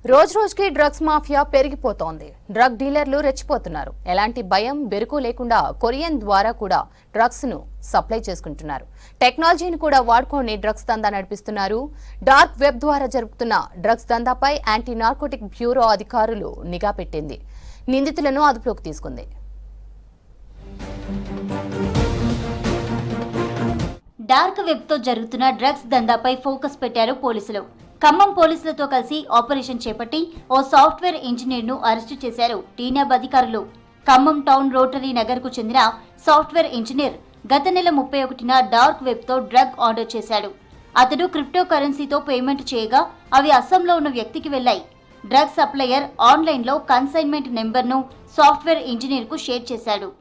రోజు రోజుకి drugs mafia పెరిగిపోతోంది. డ్రగ్ డీలర్లు రెచ్చిపోతున్నారు. ఎలాంటి భయం బెరుకు లేకుండా కొరియన్ ద్వారా కూడా డ్రగ్స్ ను సప్లై చేసుకుంటున్నారు. టెక్నాలజీని కూడా వాడుకొని డ్రగ్స్ దందా నడిపిస్తున్నారు. డార్క్ వెబ్ ద్వారా జరుగుతున్న డ్రగ్స్ దందాపై యాంటీ నార్కోటిక్ బ్యూరో అధికారులు నిఘా పెట్టింది. నిందితులను అదుపులోకి తీసుకుంది. డార్క్ వెబ్ తో జరుగుతున్న డ్రగ్స్ దందాపై ఫోకస్ పెట్టారు పోలీసులు. ఖమ్మం పోలీసులతో కలిసి ఆపరేషన్ చేపట్టి ఓ సాఫ్ట్వేర్ ఇంజనీర్ ను అరెస్టు చేశారు టీనాబ్ అధికారులు. ఖమ్మం టౌన్ రోటరీ నగర్ కు చెందిన సాఫ్ట్వేర్ ఇంజనీర్ గత నెల 31న డార్క్ వెబ్ తో డ్రగ్ ఆర్డర్ చేశాడు. అతడు క్రిప్టో కరెన్సీతో పేమెంట్ చేయగా అవి అస్సాంలో ఉన్న వ్యక్తికి వెళ్లాయి. డ్రగ్ సప్లయర్ ఆన్లైన్ లో కన్సైన్మెంట్ నెంబర్ ను సాఫ్ట్వేర్ ఇంజనీర్ కు షేర్ చేశాడు.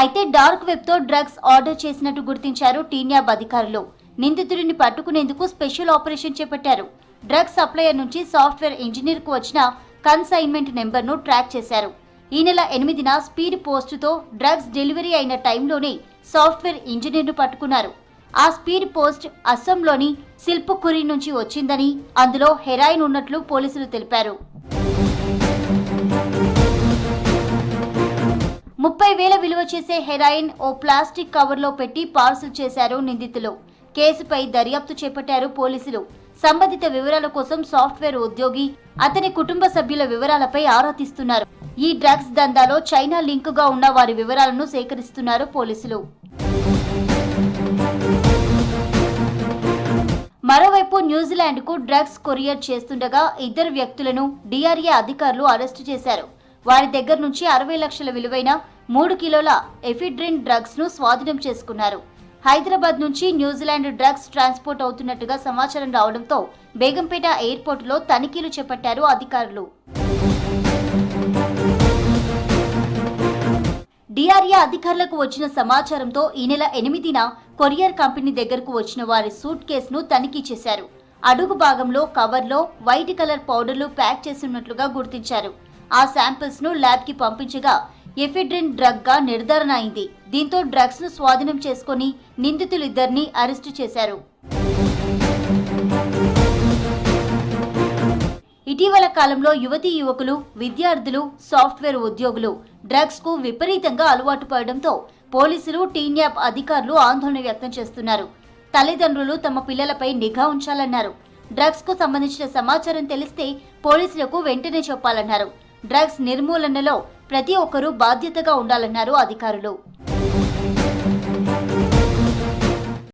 అయితే డార్క్ వెబ్ తో డ్రగ్స్ ఆర్డర్ చేసినట్టు గుర్తించారు టీన్యాబ్ అధికారులు. నిందితుడిని పట్టుకునేందుకు స్పెషల్ ఆపరేషన్ చేపట్టారు. డ్రగ్స్ సప్లయర్ నుంచి సాఫ్ట్వేర్ ఇంజనీర్ కు వచ్చిన కన్సైన్మెంట్ నెంబర్ ను ట్రాక్ చేశారు. ఈ నెల 8న స్పీడ్ పోస్ట్ తో డ్రగ్స్ డెలివరీ అయిన టైంలోనే సాఫ్ట్వేర్ ఇంజనీర్ ను పట్టుకున్నారు. ఆ స్పీడ్ పోస్ట్ అస్సాంలోని సిల్పుఖురి నుంచి వచ్చిందని, అందులో హెరాయిన్ ఉన్నట్లు పోలీసులు తెలిపారు. 30,000 విలువ చేసే హెరాయిన్ ఓ ప్లాస్టిక్ కవర్లో పెట్టి పార్సల్ చేశారు నిందితులు. కేసుపై దర్యాప్తు చేపట్టారు పోలీసులు. సంబంధిత వివరాల కోసం సాఫ్ట్వేర్ ఉద్యోగి, అతని కుటుంబ సభ్యుల వివరాలపై ఆరా తీస్తున్నారు. ఈ డ్రగ్స్ దందాలో చైనా లింకుగా ఉన్న వారి వివరాలను సేకరిస్తున్నారు పోలీసులు. మరోవైపు న్యూజిలాండ్కు డ్రగ్స్ కొరియర్ చేస్తుండగా 2 వ్యక్తులను డిఆర్ఏ అధికారులు అరెస్టు చేశారు. వారి దగ్గర నుంచి 60 లక్షల విలువైన 3 కిలోల ఎఫిడ్రిన్ డ్రగ్స్ ను స్వాధీనం చేసుకున్నారు. హైదరాబాద్ నుంచి న్యూజిలాండ్ డ్రగ్స్ ట్రాన్స్పోర్ట్ అవుతున్నట్టుగా సమాచారం రావడంతో బేగంపేట ఎయిర్పోర్టులో తనిఖీలు చేపట్టారు అధికారులు. డిఆర్ఏ అధికారులకు వచ్చిన సమాచారంతో ఈ నెల 8న కొరియర్ కంపెనీ దగ్గరకు వచ్చిన వారి సూట్ కేసును తనిఖీ చేశారు. అడుగు భాగంలో కవర్లో వైట్ కలర్ పౌడర్లు ప్యాక్ చేస్తున్నట్లుగా గుర్తించారు. ఆ శాంపిల్స్ ను ల్యాబ్ కి పంపించగా ఎఫిడ్రిన్ డ్రగ్ గా నిర్ధారణ అయింది. దీంతో డ్రగ్స్ ను స్వాధీనం చేసుకుని నిందితులిద్దరిని అరెస్టు చేశారు. ఇటీవల కాలంలో యువతీ యువకులు, విద్యార్థులు, సాఫ్ట్వేర్ ఉద్యోగులు డ్రగ్స్ కు విపరీతంగా అలవాటు పడడంతో పోలీసులు, టీన్యాబ్ అధికారులు ఆందోళన వ్యక్తం చేస్తున్నారు. తల్లిదండ్రులు తమ పిల్లలపై నిఘా ఉంచాలన్నారు. డ్రగ్స్ కు సంబంధించిన సమాచారం తెలిస్తే పోలీసులకు వెంటనే చెప్పాలన్నారు. డ్రగ్స్ నిర్మూలనలో ప్రతి ఒక్కరూ బాధ్యతగా ఉండాలన్నారు అధికారులు.